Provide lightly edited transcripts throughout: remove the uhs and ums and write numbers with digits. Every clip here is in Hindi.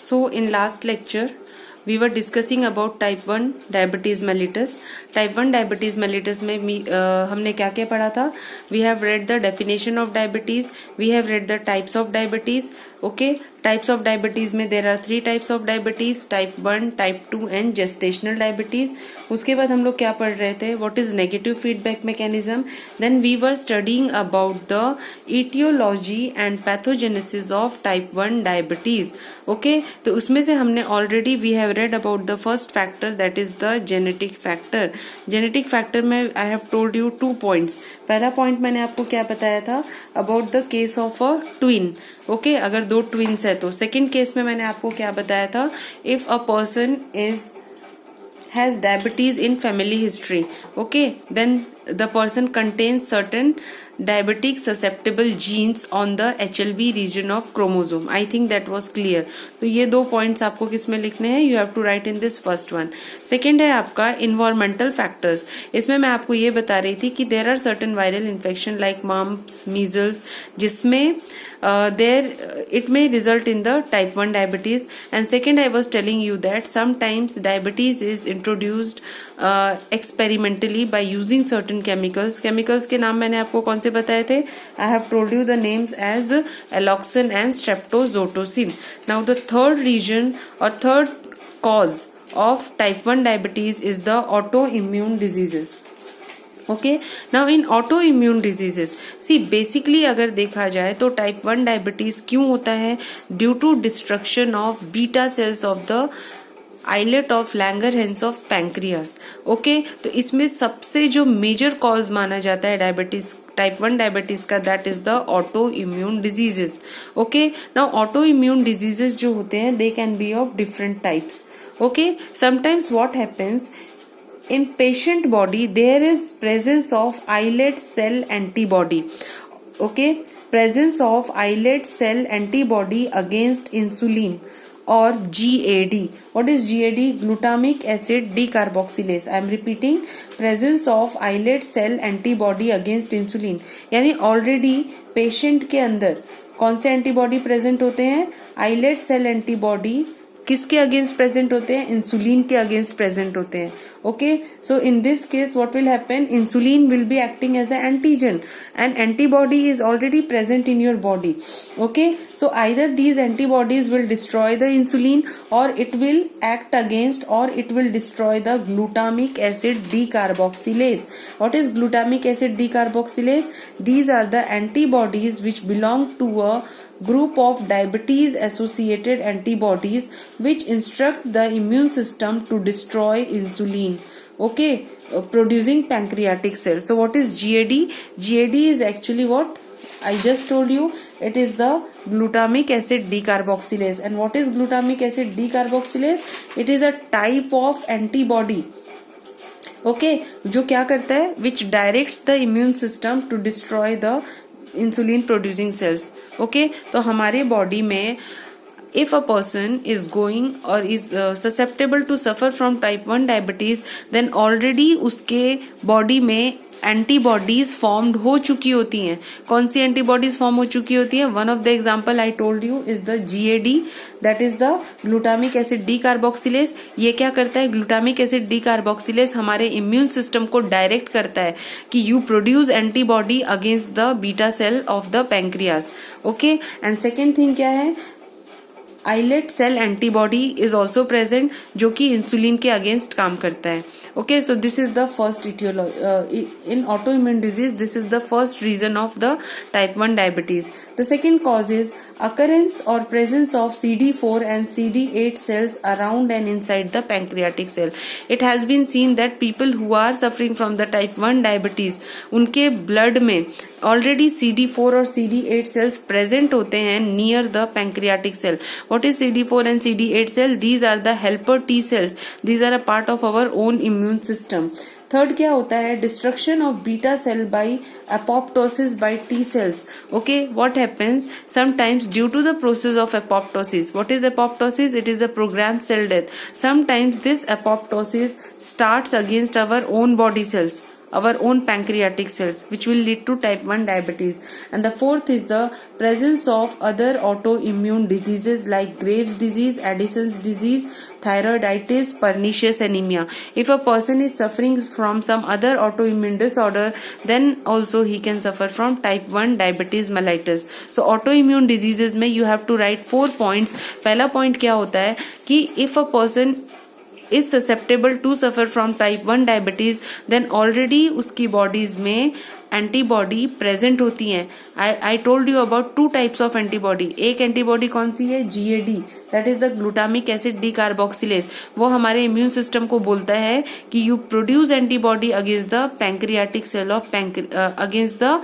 So in last lecture we were discussing about type 1 diabetes mellitus. Type 1 diabetes mellitus में हमने क्या क्या पढ़ा था. We have read the definition of diabetes. We have read the types of diabetes. Okay, types of diabetes में there are 3 types of diabetes: type 1, type 2 and gestational diabetes. उसके बाद हम लोग क्या पढ़ रहे थे? What is negative feedback mechanism? Then we were studying about the etiology and pathogenesis of type 1 diabetes. Okay, तो उसमें से हमने already we have read about the first factor, that is the genetic factor. Genetic factor में I have told you 2 points. पहला point मैंने आपको क्या बताया था? About the case of a twin. Okay, अगर 2 twins है तो. Second case में मैंने आपको क्या बताया था? If a person has diabetes in family history, okay, then the person contains certain diabetic susceptible genes on the HLB region of chromosome. I think that was clear. तो ये 2 points आपको किस में लिखने हैं? You have to write in this first one. Second है आपका environmental factors. इसमें मैं आपको ये बता रही थी कि there are certain viral infection like mumps, measles, जिसमें it may result in the type 1 diabetes. And second, I was telling you that sometimes diabetes is introduced experimentally by using certain chemicals. Chemicals के नाम मैंने आपको कौन से बताए थे? I have told you the names as alloxan and streptozotocin. Now the third region or third cause of type 1 diabetes is the autoimmune diseases. Okay, now in autoimmune diseases, see basically अगर देखा जाए तो टाइप 1 डायबिटीज क्यों होता है? Due to destruction of beta cells of the islet of Langerhans of pancreas. Okay, तो इसमें सबसे जो मेजर कॉज माना जाता है डायबिटीज, टाइप 1 डायबिटीज का, that is the autoimmune diseases. Okay, now autoimmune diseases जो होते हैं they can be of different types. Okay, sometimes what happens, in patient body there is presence of islet cell antibody. Okay, presence of islet cell antibody against insulin or GAD. What is GAD? Glutamic acid decarboxylase. I am repeating, presence of islet cell antibody against insulin. यानी already patient के अंदर कौन से एंटीबॉडी प्रेजेंट होते हैं? आइलेट सेल एंटीबॉडी किसके अगेंस्ट प्रेजेंट होते हैं? इंसुलिन के अगेंस्ट प्रेजेंट होते हैं. Okay, so in this case what will happen, insulin will be acting as a antigen and antibody is already present in your body. Okay, so either these antibodies will destroy the insulin और इट विल एक्ट अगेंस्ट और it will destroy the glutamic acid decarboxylase. What is glutamic acid decarboxylase? These are the antibodies which belong to a group of diabetes associated antibodies which instruct the immune system to destroy insulin. Okay, producing pancreatic cells. So what is GAD? GAD is actually what I just told you. It is the glutamic acid decarboxylase. And what is glutamic acid decarboxylase? It is a type of antibody. Okay, जो क्या करता है? Which directs the immune system to destroy the insulin producing sales. Okay, तो हमारे बॉडी में if a person is going or is susceptible to suffer from type 1 diabetes, then already उसके बॉडी में एंटीबॉडीज फॉर्म्ड हो चुकी होती हैं. कौन सी एंटीबॉडीज फॉर्म हो चुकी होती है? One of the example I told you is the GAD, that is the glutamic acid decarboxylase. ये क्या करता है? ग्लूटामिक एसिड डीकार्बोक्सिलेज हमारे इम्यून सिस्टम को डायरेक्ट करता है कि you produce antibody against the beta cell of the pancreas. Okay, and second thing क्या है? Islet cell antibody is also present जो कि इंसुलिन के अगेंस्ट काम करता है. Okay, so this is the first in autoimmune disease, this is the first reason of the type 1 diabetes. The second cause is occurrence or presence of CD4 and CD8 cells around and inside the pancreatic cell. It has been seen that people who are suffering from the type 1 diabetes, उनके blood में already CD4 और CD8 cells present होते हैं near the pancreatic cell. What is CD4 and CD8 cell? These are the helper T cells. These are a part of our own immune system. Third क्या होता है? Destruction of beta cell by apoptosis by T cells. Okay, what happens sometimes due to the process of apoptosis? What is apoptosis? It is a programmed cell death. Sometimes this apoptosis starts against our own body cells. our own pancreatic cells, which will lead to type 1 diabetes. And the fourth is the presence of other autoimmune diseases like Graves' disease, Addison's disease, thyroiditis, pernicious anemia. If a person is suffering from some other autoimmune disorder, then also he can suffer from type 1 diabetes mellitus. So autoimmune diseases में you have to write 4 points. पहला point क्या होता है कि if a person is susceptible to suffer from type 1 diabetes, then already उसकी bodies में एंटीबॉडी प्रेजेंट होती हैं. I told you about 2 types of antibody. एक एंटीबॉडी कौन सी है? GAD, that is the glutamic acid decarboxylase. वो हमारे इम्यून सिस्टम को बोलता है कि you produce antibody against the pancreatic cell of against the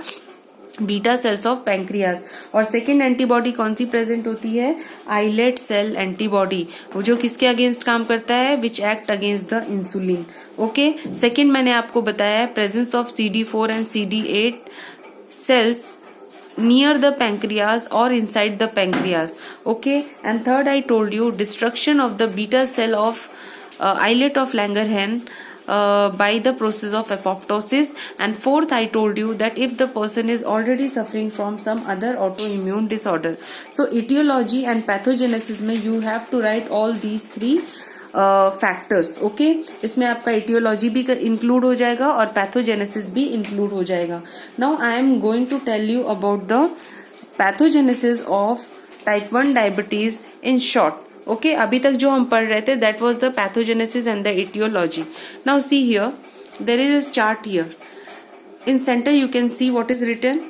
beta cells of pancreas. और सेकेंड एंटीबॉडी कौन सी प्रेजेंट होती है? आइलेट सेल एंटीबॉडी, जो किसके अगेंस्ट काम करता है? Which act against the insulin. Okay, second मैंने आपको बताया है presence of CD4 and CD8 cells near the pancreas or inside the pancreas. Okay, and third I told you destruction of the beta cell of islet of Langerhans by the process of apoptosis. And fourth I told you that if the person is already suffering from some other autoimmune disorder. So etiology and pathogenesis में you have to write all these 3 factors. Okay, इसमें आपका एटियोलॉजी भी इंक्लूड हो जाएगा और पैथोजेनेसिस भी इंक्लूड हो जाएगा. Now I am going to tell you about the pathogenesis of type 1 diabetes in short. Okay, अभी तक जो हम पढ़ रहे थे that was the pathogenesis and the aetiology. Now see here, there is a chart here. In centre you can see what is written.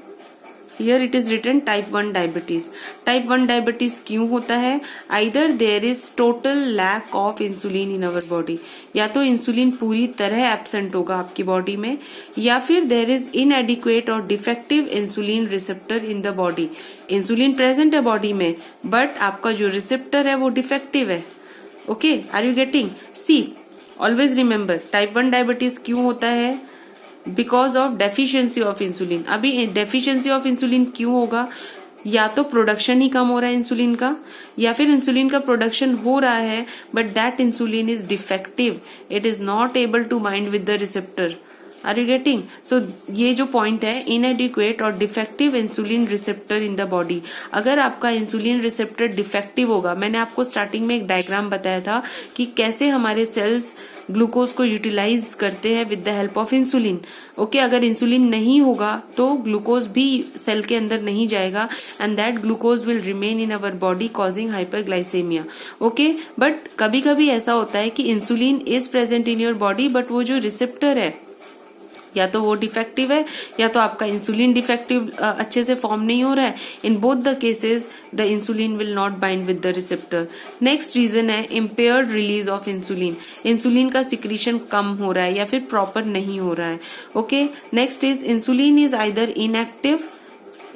Here it is written type 1 diabetes. Type 1 diabetes क्यों होता है? Either there is total lack of insulin in our body, या तो इंसुलिन पूरी तरह एब्सेंट होगा आपकी बॉडी में, या फिर there is inadequate और defective insulin receptor in the body. Insulin present है बॉडी में बट आपका जो रिसेप्टर है वो डिफेक्टिव है. Okay, are you getting? See, always remember type 1 diabetes क्यों होता है? Because of deficiency of insulin. अभी डेफिशिएंसी ऑफ इंसुलिन क्यों होगा? या तो प्रोडक्शन ही कम हो रहा है इंसुलिन का, या फिर इंसुलिन का प्रोडक्शन हो रहा है but that insulin is defective, it is not able to bind with the receptor. Are you getting? So ये जो पॉइंट है, इनएडिक्वेट और defective insulin receptor in the body. अगर आपका इंसुलिन रिसेप्टर डिफेक्टिव होगा, मैंने आपको स्टार्टिंग में एक डायग्राम बताया था कि कैसे हमारे सेल्स ग्लूकोज को यूटिलाइज करते हैं with the help of insulin. Okay, अगर इंसुलिन नहीं होगा तो ग्लूकोज भी सेल के अंदर नहीं जाएगा and that glucose will remain in our body causing hyperglycaemia. Okay, but कभी कभी ऐसा होता है कि insulin is present in your body but वो जो रिसेप्टर है या तो वो डिफेक्टिव है या तो आपका इंसुलिन डिफेक्टिव अच्छे से फॉर्म नहीं हो रहा है. In both the cases the insulin will not bind with the receptor. Next reason है impaired release of insulin. Insulin का सिक्रीशन कम हो रहा है या फिर प्रॉपर नहीं हो रहा है. Okay, next is insulin is either inactive.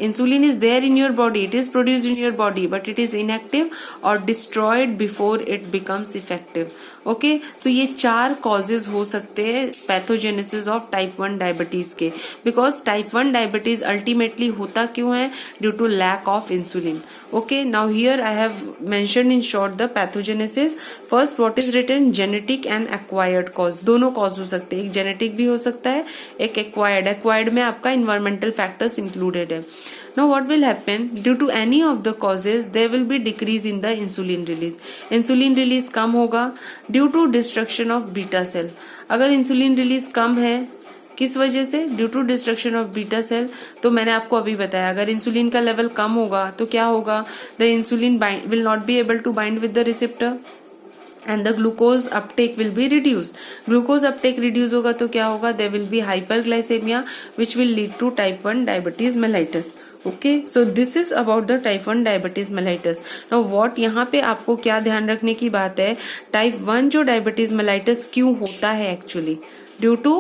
Insulin is there in your body, it is produced in your body, but it is inactive or destroyed before it becomes effective. Okay, so ये 4 कॉजेज हो सकते हैं पैथोजेनेसिस ऑफ टाइप 1 डायबिटीज के. बिकॉज टाइप 1 डायबिटीज अल्टीमेटली होता क्यों है? Due to lack of insulin. Okay, now here I have mentioned in short the pathogenesis. First what is written? Genetic and acquired cause. दोनों कॉज हो सकते हैं, एक जेनेटिक भी हो सकता है, एक एक्वायर्ड. एक्वायर्ड में आपका इन्वायरमेंटल फैक्टर्स इंक्लूडेड है. Now what will happen? Due to any of the causes, there will be decrease in the insulin release. Insulin release कम होगा due to destruction of beta cell. अगर insulin release कम है किस वजह से? Due to destruction of beta cell. तो मैंने आपको अभी बताया अगर इंसुलिन का लेवल कम होगा तो क्या होगा? The insulin will not be able to bind with the receptor and the glucose uptake will be reduced. Glucose uptake reduce होगा तो क्या होगा? There will be hyperglycemia which will lead to type 1 diabetes mellitus. Okay, so this is about the type 1 diabetes mellitus. Now what यहाँ पे आपको क्या ध्यान रखने की बात है? टाइप 1 जो diabetes mellitus क्यों होता है एक्चुअली? ड्यू टू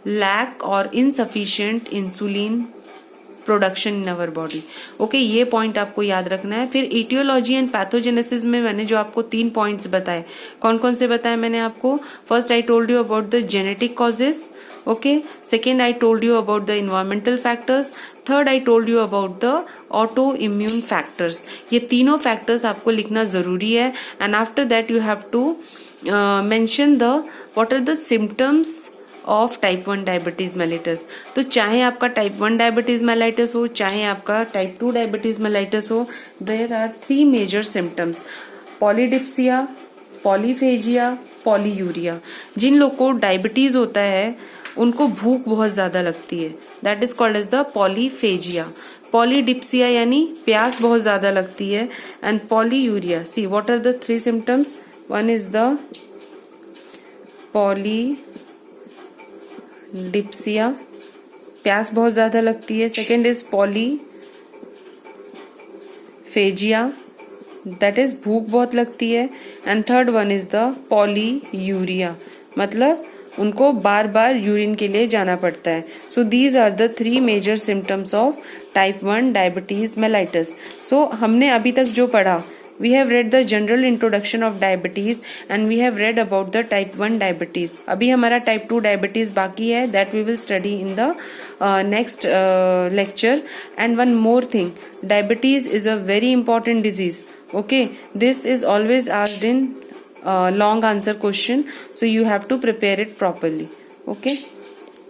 लैक और insufficient insulin production in our body. Okay, ये पॉइंट आपको याद रखना है. फिर इटियोलॉजी एंड पैथोजेनेसिस में मैंने जो आपको 3 पॉइंट्स बताए, कौन कौन से बताए मैंने आपको? First I told you about the genetic causes. Okay, second I told you about the environmental factors. Third I told you about the autoimmune factors. ये तीनों फैक्टर्स आपको लिखना जरूरी है. And after that you have to mention the what are the symptoms of type 1 diabetes mellitus. तो चाहे आपका टाइप 1 डायबिटीज मेलाइटस हो, चाहे आपका टाइप 2 डायबिटीज मेलाइटस हो, there are 3 major symptoms, polydipsia, polyphagia, polyuria. जिन लोग को डायबिटीज होता है उनको भूख बहुत ज्यादा लगती है, that is called as the polyphagia. Polydipsia यानी प्यास बहुत ज्यादा लगती है, and polyuria, see what are the 3 symptoms, one is the polydipsia, प्यास बहुत ज्यादा लगती है, second is polyphagia, that is भूख बहुत लगती है, and third one is the polyuria, मतलब उनको बार बार यूरिन के लिए जाना पड़ता है। So these are the 3 major symptoms of type 1 diabetes mellitus. So हमने अभी तक जो पढ़ा, we have read the general introduction of diabetes and we have read about the type 1 diabetes. अभी हमारा type 2 diabetes बाकी है, that we will study in the next lecture. And one more thing, diabetes is a very important disease. Okay, this is always asked in long answer question, so you have to prepare it properly. Okay.